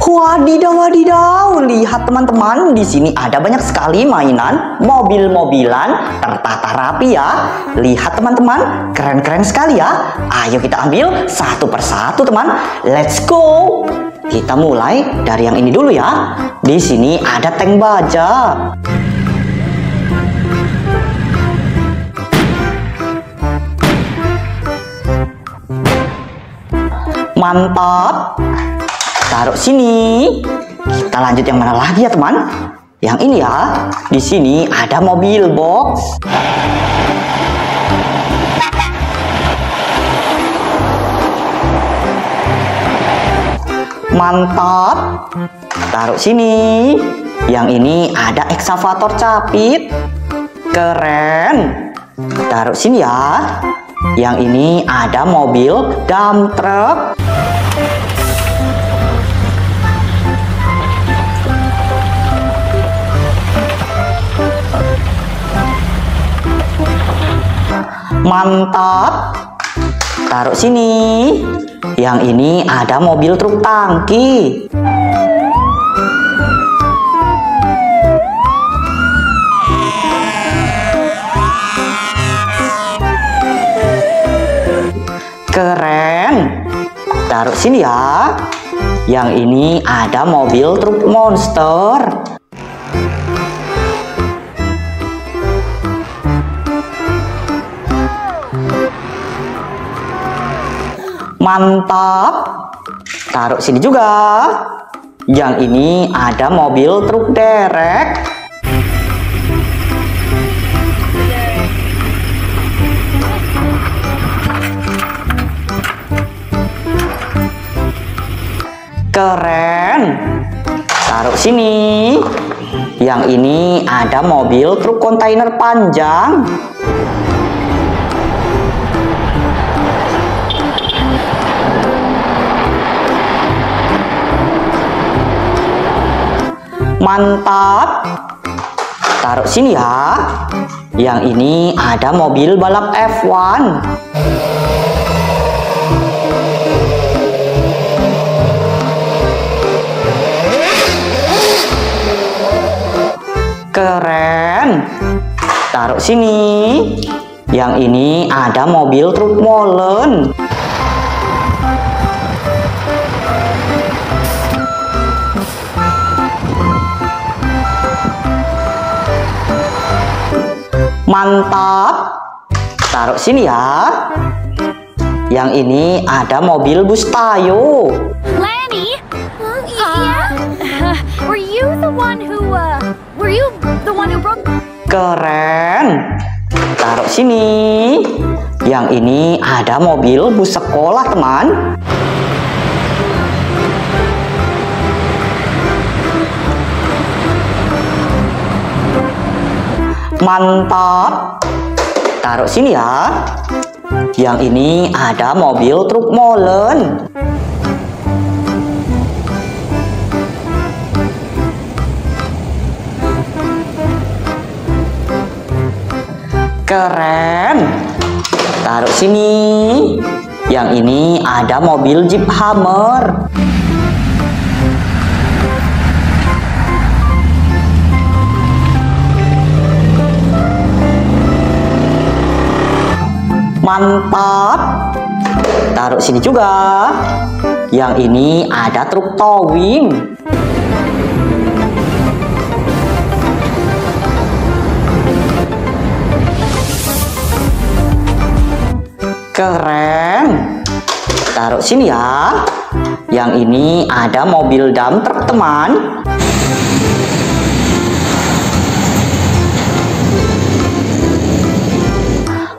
Wadidaw, wadidaw, lihat teman-teman, di sini ada banyak sekali mainan mobil-mobilan tertata rapi ya. Lihat teman-teman, keren-keren sekali ya. Ayo kita ambil satu persatu teman. Let's go. Kita mulai dari yang ini dulu ya. Di sini ada tank baja. Mantap. Taruh sini. Kita lanjut yang mana lagi ya teman? Yang ini ya. Di sini ada mobil box. Mantap. Taruh sini. Yang ini ada ekskavator capit. Keren. Taruh sini ya. Yang ini ada mobil dump truck. Mantap. Taruh sini. Yang ini ada mobil truk tangki. Keren. Taruh sini ya. Yang ini ada mobil truk monster. Mantap. Taruh sini juga. Yang ini ada mobil truk derek. Keren. Taruh sini. Yang ini ada mobil truk kontainer panjang. Mantap. Taruh sini ya. Yang ini ada mobil balap F1. Keren. Taruh sini. Yang ini ada mobil truk molen. Mantap. Taruh sini ya. Yang ini ada mobil bus Tayo. Lanny? Yeah? Were you the one who broke? Keren. Taruh sini. Yang ini ada mobil bus sekolah teman. Mantap. Taruh sini ya. Yang ini ada mobil truk molen. Keren. Taruh sini. Yang ini ada mobil Jeep Hummer. Mantap. Taruh sini juga. Yang ini ada truk towing. Keren. Taruh sini ya. Yang ini ada mobil dump truck teman.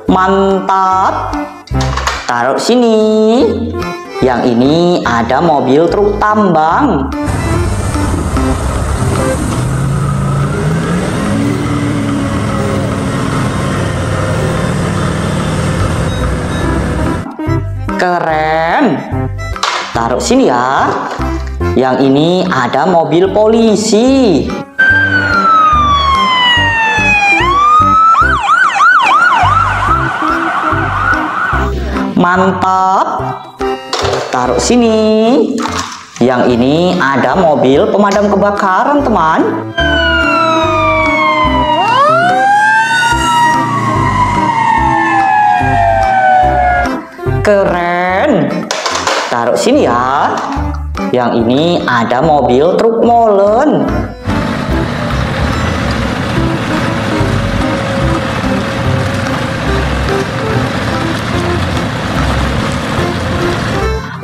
Mantap. Taruh sini. Yang ini ada mobil truk tambang. Keren. Taruh sini ya. Yang ini ada mobil polisi. Mantap. Taruh sini. Yang ini ada mobil pemadam kebakaran, teman. Keren. Taruh sini ya. Yang ini ada mobil truk molen.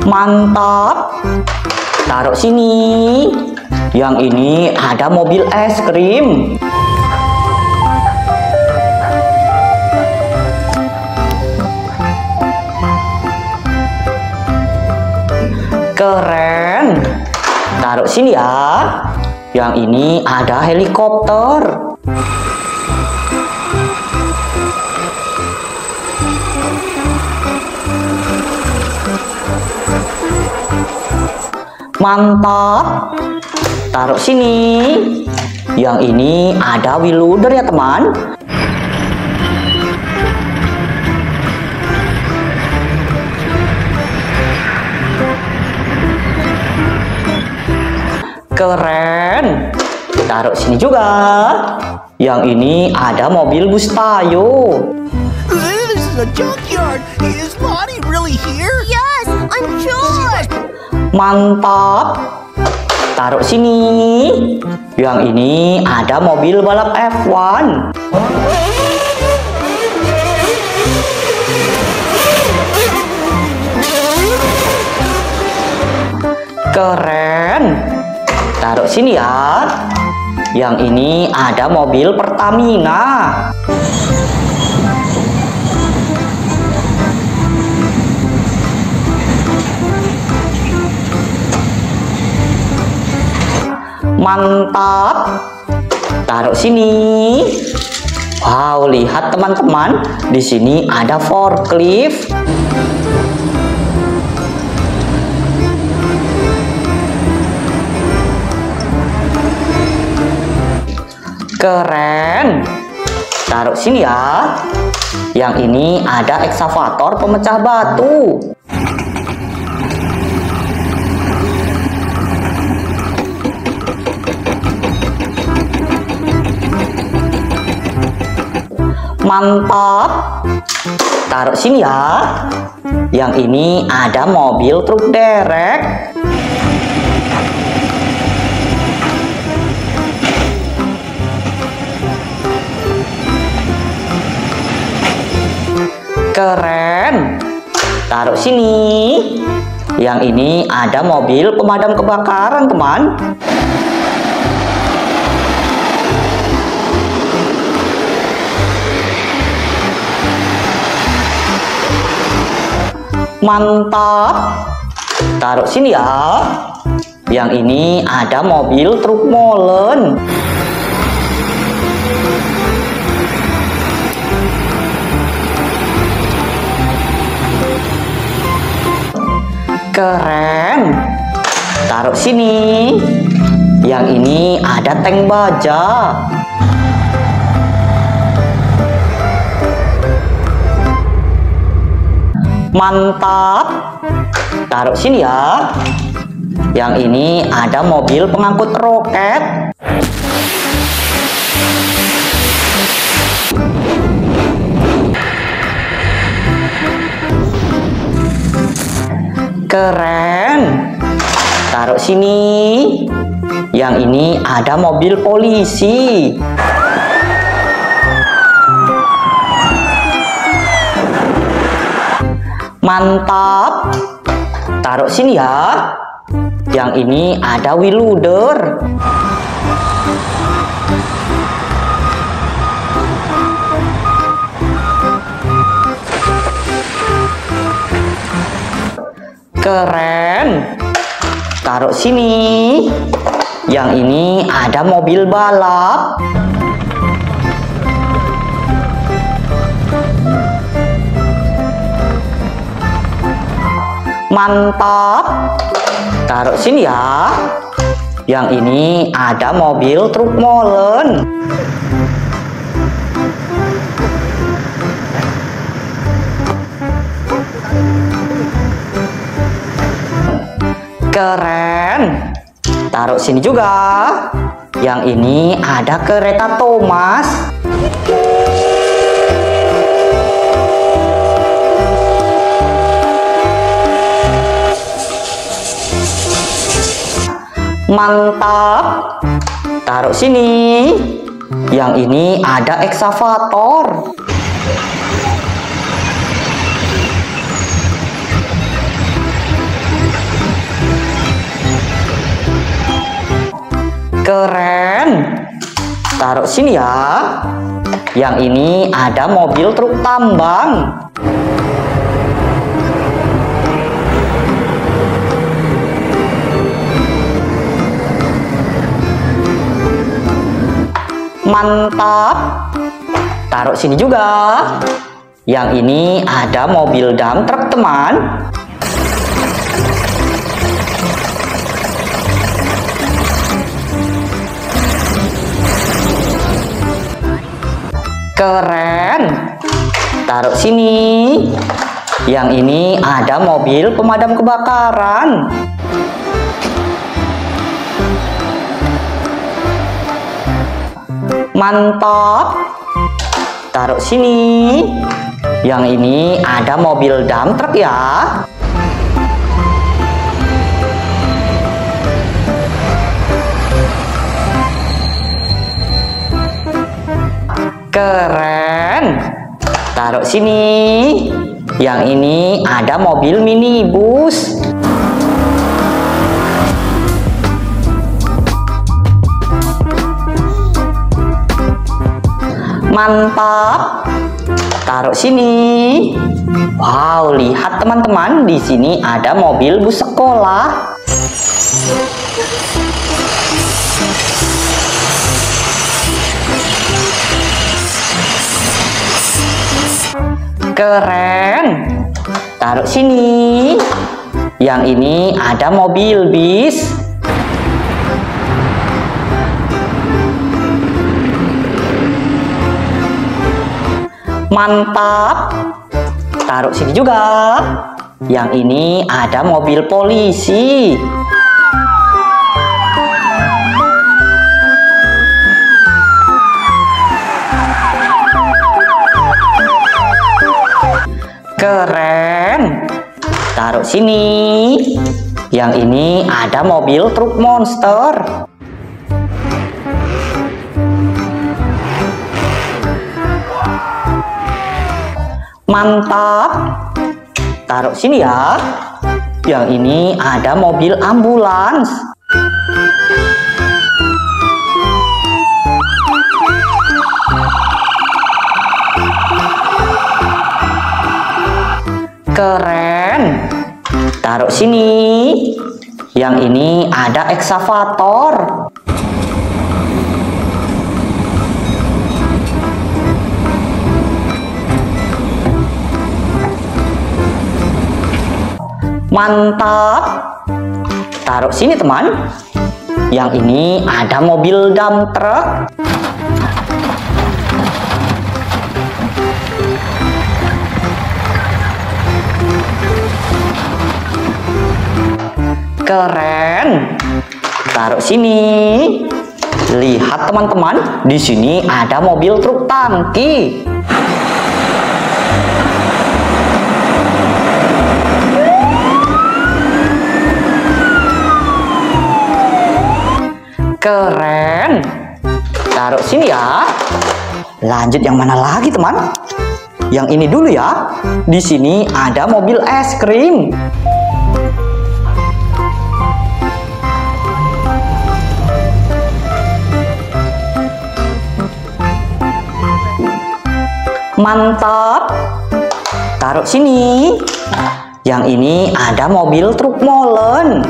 Mantap. Taruh sini. Yang ini ada mobil es krim. Keren. Taruh sini ya. Yang ini ada helikopter. Mantap. Taruh sini. Yang ini ada wheel loader ya, teman. Keren. Taruh sini juga. Yang ini ada mobil bus Tayo. This is a junkyard. Is Bonnie really here? Yes, I'm sure. Mantap. Taruh sini. Yang ini ada mobil balap F1. Keren. Taruh sini ya. Yang ini ada mobil Pertamina. Mantap. Taruh sini. Wow, lihat teman-teman, di sini ada forklift. Keren. Taruh sini ya. Yang ini ada ekskavator pemecah batu. Mantap. Taruh sini ya. Yang ini ada mobil truk derek. Keren. Taruh sini. Yang ini ada mobil pemadam kebakaran, teman. Mantap. Taruh sini ya. Yang ini ada mobil truk molen. Keren. Taruh sini. Yang ini ada tank baja. Mantap. Taruh sini ya. Yang ini ada mobil pengangkut roket. Keren. Taruh sini. Yang ini ada mobil polisi. Mantap. Taruh sini ya. Yang ini ada wheel loader. Keren. Taruh sini. Yang ini ada mobil balap. Mantap. Taruh sini ya. Yang ini ada mobil truk molen. Keren. Taruh sini juga. Yang ini ada kereta Thomas. Mantap. Taruh sini. Yang ini ada ekskavator. Keren. Taruh sini ya. Yang ini ada mobil truk tambang. Mantap. Taruh sini juga. Yang ini ada mobil dump truk, teman. Keren. Taruh sini. Yang ini ada mobil pemadam kebakaran. Mantap. Taruh sini. Yang ini ada mobil dump truck ya. Keren. Taruh sini. Yang ini ada mobil minibus. Mantap. Taruh sini. Wow, lihat teman-teman, di sini ada mobil bus sekolah. Keren. Taruh sini. Yang ini ada mobil bis. Mantap. Taruh sini juga. Yang ini ada mobil polisi. Keren. Taruh sini. Yang ini ada mobil truk monster. Mantap. Taruh sini ya. Yang ini ada mobil ambulans. Keren. Taruh sini. Yang ini ada ekskavator. Mantap. Taruh sini teman. Yang ini ada mobil dump truck. Keren. Taruh sini. Lihat teman-teman, di sini ada mobil truk tangki. Keren. Taruh sini ya. Lanjut yang mana lagi teman? Yang ini dulu ya. Di sini ada mobil es krim. Mantap. Taruh sini. Yang ini ada mobil truk molen.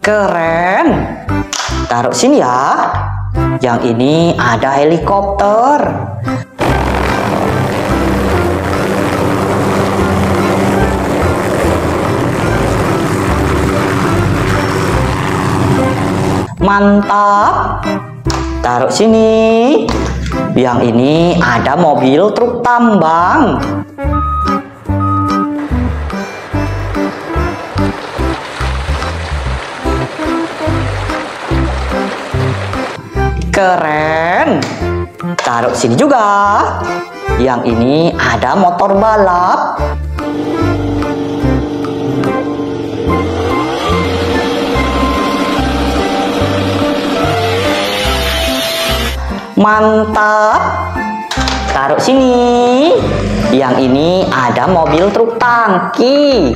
Keren. Taruh sini ya. Yang ini ada helikopter. Mantap. Taruh sini. Yang ini ada mobil truk tambang. Keren. Taruh sini juga. Yang ini ada motor balap. Mantap. Taruh sini. Yang ini ada mobil truk tangki.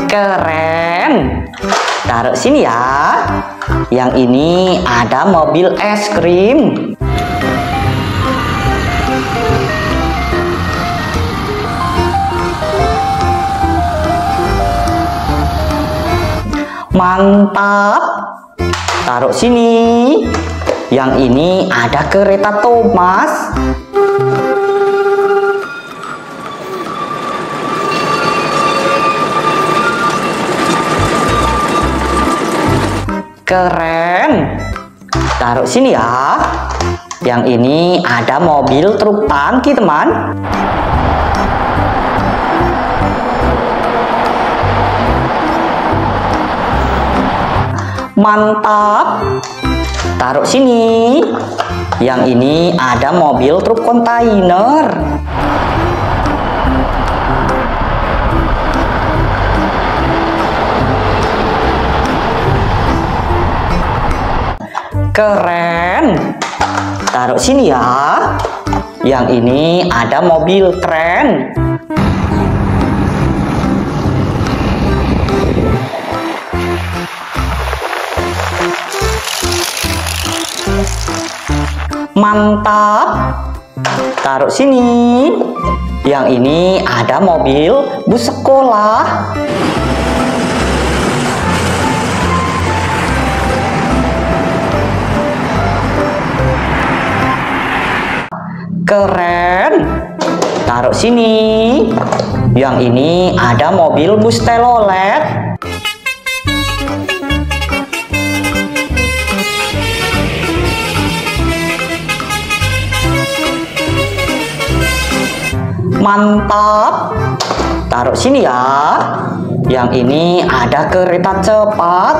Keren. Taruh sini ya. Yang ini ada mobil es krim. Mantap. Taruh sini. Yang ini ada kereta Thomas. Keren. Taruh sini ya. Yang ini ada mobil truk tangki, teman. Mantap. Taruh sini. Yang ini ada mobil truk kontainer. Keren. Taruh sini ya. Yang ini ada mobil kren. Mantap. Taruh sini. Yang ini ada mobil bus sekolah. Keren. Taruh sini. Yang ini ada mobil bus telolet. Mantap. Taruh sini ya. Yang ini ada kereta cepat.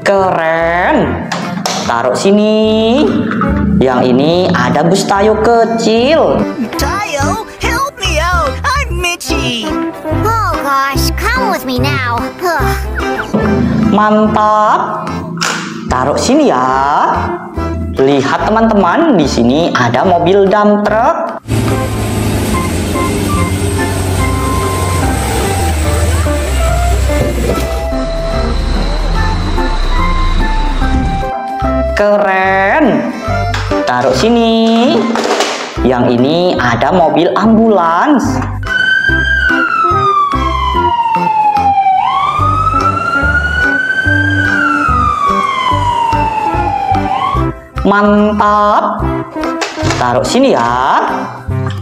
Keren. Taruh sini. Yang ini ada bus Tayo kecil. Tayo, help me out. I'm Mitchie. Oh gosh, come with me now. Ugh. Mantap. Taruh sini ya. Lihat teman-teman, di sini ada mobil dump truck. Keren. Taruh sini. Yang ini ada mobil ambulans. Mantap. Taruh sini ya.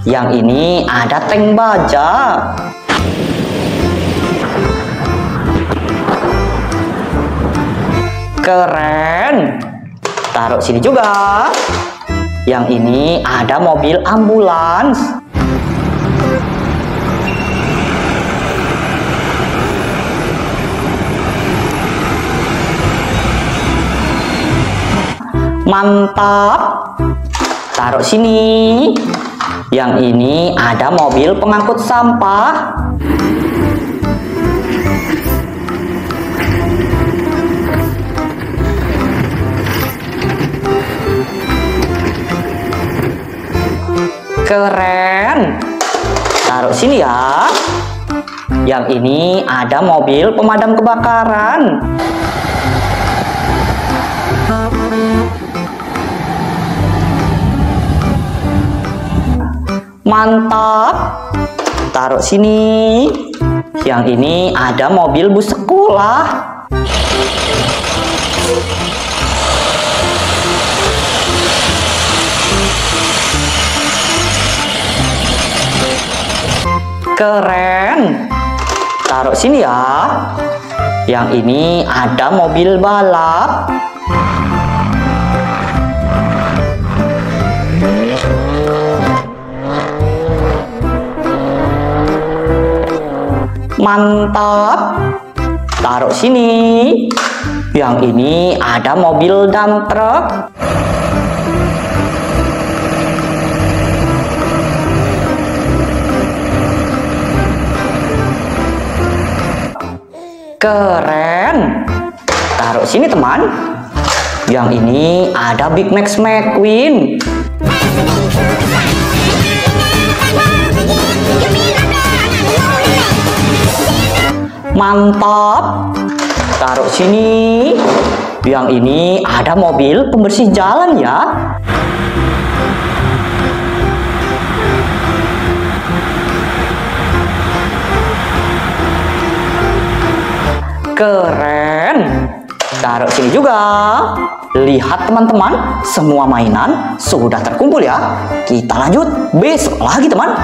Yang ini ada tank baja. Keren. Taruh sini juga. Yang ini ada mobil ambulans. Mantap. Taruh sini. Yang ini ada mobil pengangkut sampah. Keren. Taruh sini ya. Yang ini ada mobil pemadam kebakaran. Mantap. Taruh sini. Yang ini ada mobil bus sekolah. Keren. Taruh sini ya. Yang ini ada mobil balap. Mantap. Taruh sini. Yang ini ada mobil dump truck. Keren. Taruh sini teman. Yang ini ada Big Max McQueen. Mantap. Taruh sini. Yang ini ada mobil pembersih jalan ya. Keren. Taruh sini juga. Lihat teman-teman, semua mainan sudah terkumpul ya. Kita lanjut besok lagi teman.